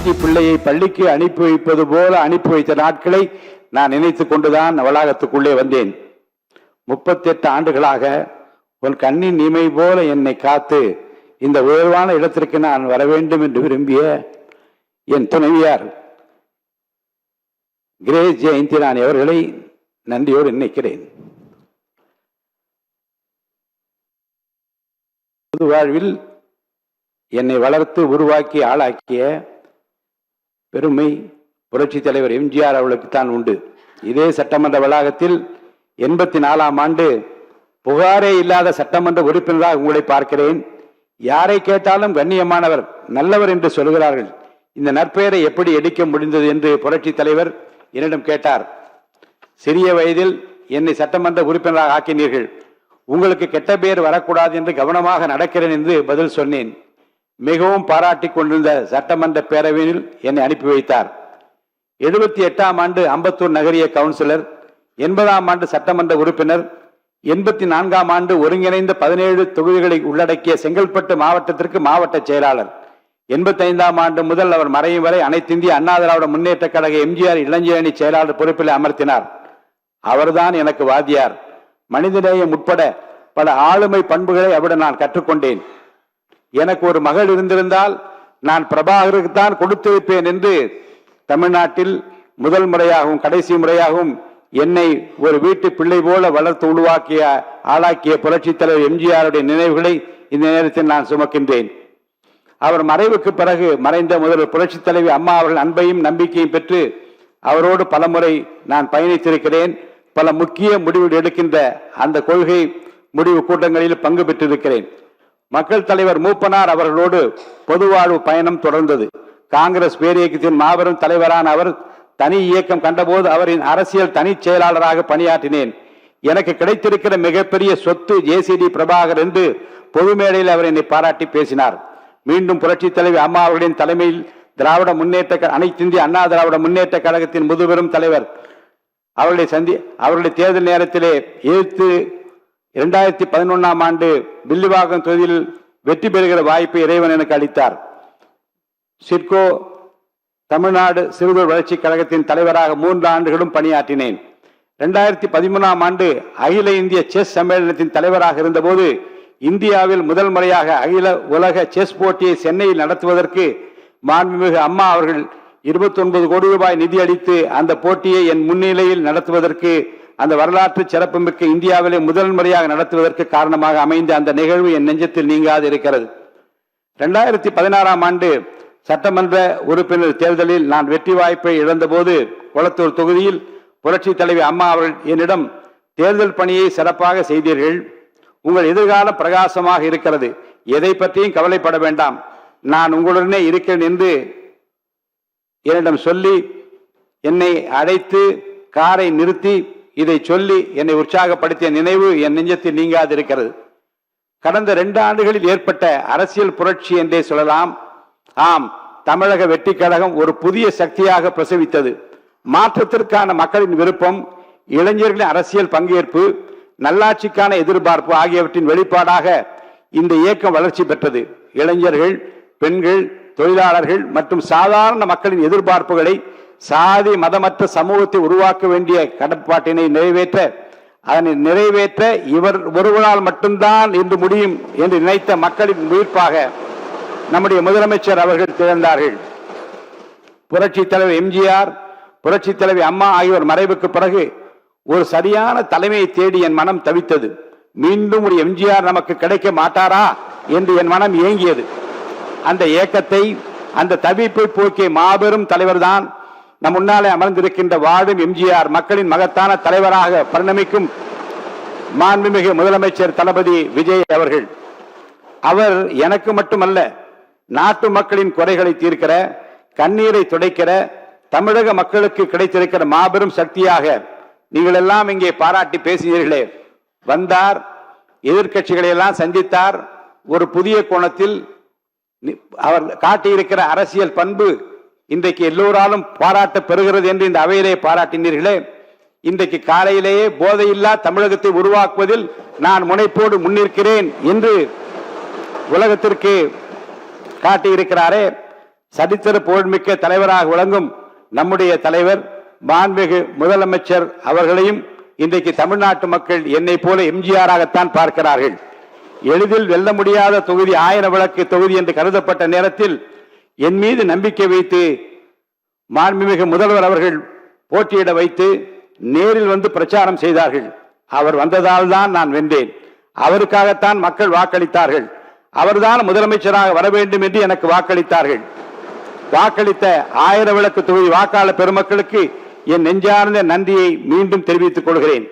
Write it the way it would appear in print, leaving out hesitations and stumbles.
பொள்ளாச்சி பிள்ளையை பள்ளிக்கு அனுப்பி வைப்பது போல அனுப்பி வைத்த நாட்களை நான் நினைத்துக் கொண்டுதான் வளாகத்துக்குள்ளே வந்தேன். 38 ஆண்டுகளாக உன் கண்ணின் இமை போல என்னை காத்து இந்த உயர்வான இடத்திற்கு நான் வர வேண்டும் என்று விரும்பிய என் துணைவியார் கிரேஸ் ஜெயந்திராணி அவர்களை நன்றியோடு நினைக்கிறேன். பொது வாழ்வில் என்னை வளர்த்து உருவாக்கி ஆளாக்கிய பெருமை புரட்சி தலைவர் எம்ஜிஆர் அவர்களுக்குத்தான் உண்டு. இதே சட்டமன்ற வளாகத்தில் 84ஆம் ஆண்டு புகாரே இல்லாத சட்டமன்ற உறுப்பினராக உங்களை பார்க்கிறேன். யாரை கேட்டாலும் கண்ணியமானவர், நல்லவர் என்று சொல்கிறார்கள். இந்த நற்பெயரை எப்படி எடுக்க முடிந்தது என்று புரட்சி தலைவர் என்னிடம் கேட்டார். சிறிய வயதில் என்னை சட்டமன்ற உறுப்பினராக ஆக்கினீர்கள், உங்களுக்கு கெட்ட பெயர் வரக்கூடாது என்று கவனமாக நடக்கிறேன் என்று பதில் சொன்னேன். மிகவும் பாராட்டி கொண்டிருந்த சட்டமன்ற பேரவையில் என்னை அனுப்பி வைத்தார். 78ஆம் ஆண்டு அம்பத்தூர் நகரிய கவுன்சிலர், 80ஆம் ஆண்டு சட்டமன்ற உறுப்பினர், 84ஆம் ஆண்டு ஒருங்கிணைந்த 17 தொகுதிகளை உள்ளடக்கிய செங்கல்பட்டு மாவட்டத்திற்கு மாவட்ட செயலாளர், 85ஆம் ஆண்டு முதல் அவர் மறையும் வரை அனைத்து இந்திய அண்ணா திராவிட முன்னேற்ற கழக எம்ஜிஆர் இளைஞரணி செயலாளர் பொறுப்பில் அமர்த்தினார். அவர்தான் எனக்கு வாத்தியார். மனிதநேயம் உட்பட பல ஆளுமை பண்புகளை அவரிடம் நான் கற்றுக்கொண்டேன். எனக்கு ஒரு மகள் இருந்திருந்தால் நான் பிரபாகருக்குத்தான் கொடுத்து வைப்பேன் என்று தமிழ்நாட்டில் முதல் முறையாகவும் கடைசி முறையாகவும் என்னை ஒரு வீட்டு பிள்ளை போல வளர்த்து உருவாக்கிய ஆளாக்கிய புரட்சி தலைவர் எம்ஜிஆருடைய நினைவுகளை இந்த நேரத்தில் நான் சுமக்கின்றேன். அவர் மறைவுக்கு பிறகு மறைந்த முதல்வர் புரட்சி தலைவி அம்மா அவர்கள் அன்பையும் நம்பிக்கையும் பெற்று அவரோடு பலமுறை நான் பயணித்திருக்கிறேன். பல முக்கிய முடிவுகள் எடுக்கின்ற அந்த கொள்கை முடிவு கூட்டங்களில் பங்கு பெற்றிருக்கிறேன். மக்கள் தலைவர் மூப்பனார் அவர்களோடு பொதுவாழ்வு பயணம் தொடர்ந்தது. காங்கிரஸ் பேரியக்கத்தின் மாபெரும் தலைவரான அவர் தனி இயக்கம் கண்டபோது அவரின் அரசியல் தனி செயலாளராக பணியாற்றினேன். எனக்கு கிடைத்திருக்கிற மிகப்பெரிய சொத்து ஜேசிடி பிரபாகர் என்று பொது மேடையில் அவர் என்னை பாராட்டி பேசினார். மீண்டும் புரட்சி தலைவி அம்மா அவர்களின் தலைமையில் திராவிட முன்னேற்ற அனைத்து இந்திய அண்ணா திராவிட முன்னேற்ற கழகத்தின் முதுபெரும் தலைவர் அவருடைய தேர்தல் நேரத்திலே எதிர்த்து 2011ஆம் ஆண்டு வில்லிவாக்கம் தொகுதியில் வெற்றி பெறுகிற வாய்ப்பை இறைவன் எனக்கு அளித்தார். சிட்கோ தமிழ்நாடு சிறுதொழில் வளர்ச்சி கழகத்தின் தலைவராக 3 ஆண்டுகளும் பணியாற்றினேன். 2013ஆம் ஆண்டு அகில இந்திய செஸ் சம்மேளனத்தின் தலைவராக இருந்தபோது இந்தியாவில் முதல் முறையாக அகில உலக செஸ் போட்டியை சென்னையில் நடத்துவதற்கு மாண்புமிகு அம்மா அவர்கள் 29 கோடி ரூபாய் நிதி அளித்து அந்த போட்டியை என் முன்னிலையில் நடத்துவதற்கு, அந்த வரலாற்று சிறப்புமிக்க இந்தியாவிலே முதல் முறையாக நடத்துவதற்கு காரணமாக அமைந்த அந்த நிகழ்வு என் நெஞ்சத்தில் நீங்காது இருக்கிறது. 2016ஆம் ஆண்டு சட்டமன்ற உறுப்பினர் தேர்தலில் நான் வெற்றி வாய்ப்பை இழந்தபோது கொளத்தூர் தொகுதியில் புரட்சி தலைவி அம்மா அவர்கள் என்னிடம், தேர்தல் பணியை சிறப்பாக செய்தீர்கள், உங்கள் எதிர்காலம் பிரகாசமாக இருக்கிறது, எதை பற்றியும் கவலைப்பட வேண்டாம், நான் உங்களுடனே இருக்கிறேன் என்று என்னிடம் சொல்லி என்னை அழைத்து காரை நிறுத்தி இதை சொல்லி என்னை உற்சாகப்படுத்திய நினைவு என் நெஞ்சத்தில் நீங்காது இருக்கிறது. கடந்த 2 ஆண்டுகளில் ஏற்பட்ட அரசியல் புரட்சி என்றே சொல்லலாம். ஆம், தமிழக வெற்றி கழகம் ஒரு புதிய சக்தியாக பிரசவித்தது. மாற்றத்திற்கான மக்களின் விருப்பம், இளைஞர்களின் அரசியல் பங்கேற்பு, நல்லாட்சிக்கான எதிர்பார்ப்பு ஆகியவற்றின் வெளிப்பாடாக இந்த இயக்கம் வளர்ச்சி பெற்றது. இளைஞர்கள், பெண்கள், தொழிலாளர்கள் மற்றும் சாதாரண மக்களின் எதிர்பார்ப்புகளை சாதி மதமற்ற சமூகத்தை உருவாக்க வேண்டிய கடப்பாட்டினை நிறைவேற்ற இவர் ஒருவரால் மட்டும்தான் என்று முடியும் என்று நினைத்த மக்களின் உயிர்ப்பாக நம்முடைய முதலமைச்சர் அவர்கள் திகழ்ந்தார்கள். புரட்சி தலைவர் எம்ஜிஆர், புரட்சி தலைவி அம்மா ஆகியோர் மறைவுக்கு பிறகு ஒரு சரியான தலைமையை தேடி என் மனம் தவித்தது. மீண்டும் ஒரு எம்ஜிஆர் நமக்கு கிடைக்க மாட்டாரா என்று என் மனம் ஏங்கியது. அந்த ஏக்கத்தை, அந்த தவிப்பை போக்கிய மாபெரும் தலைவர் தான் நம் முன்னாலே அமர்ந்திருக்கின்ற வாழும் எம்ஜிஆர், மக்களின் மகத்தான தலைவராக பரிணமிக்கும் மாண்புமிகு முதலமைச்சர் தளபதி விஜய் அவர்கள். அவர் எனக்கு மட்டுமல்ல, நாட்டு மக்களின் குறைகளை தீர்க்கிற, கண்ணீரை துடைக்கிற, தமிழக மக்களுக்கு கிடைத்திருக்கிற மாபெரும் சக்தியாக நீங்கள் எல்லாம் இங்கே பாராட்டி பேசினீர்களே. வந்தார், எதிர்கட்சிகளை எல்லாம் சந்தித்தார். ஒரு புதிய கோணத்தில் அவர் காட்டியிருக்கிற அரசியல் பண்பு இன்றைக்கு எல்லோராலும் பாராட்ட பெறுகிறது என்று இந்த அவையிலே பாராட்டினீர்களே. இன்றைக்கு காலையிலேயே போதையில்லா தமிழகத்தை உருவாக்குவதில் நான் முனைப்போடு முன்னிற்கிறேன் என்று உலகத்திற்கு காட்டியிருக்கிறாரே. சரித்திர புகழ்மிக்க தலைவராக விளங்கும் நம்முடைய தலைவர் மாண்புமிகு முதலமைச்சர் அவர்களையும் இன்றைக்கு தமிழ்நாட்டு மக்கள் என்னை போல எம்ஜிஆராகத்தான் பார்க்கிறார்கள். எளிதில் வெல்ல முடியாத தொகுதி 1000 விளக்கு தொகுதி என்று கருதப்பட்ட நேரத்தில் என் மீது நம்பிக்கை வைத்து மாண்புமிகு முதல்வர் அவர்கள் போட்டியிட வைத்து நேரில் வந்து பிரச்சாரம் செய்தார்கள். அவர் வந்ததால் தான் நான் வென்றேன். அவருக்காகத்தான் மக்கள் வாக்களித்தார்கள். அவர்தான் முதலமைச்சராக வர வேண்டும் என்று எனக்கு வாக்களித்தார்கள். வாக்களித்த 1000 விளக்கு தொகுதி வாக்காளர் பெருமக்களுக்கு என் நெஞ்சார்ந்த நன்றியை மீண்டும் தெரிவித்துக் கொள்கிறேன்.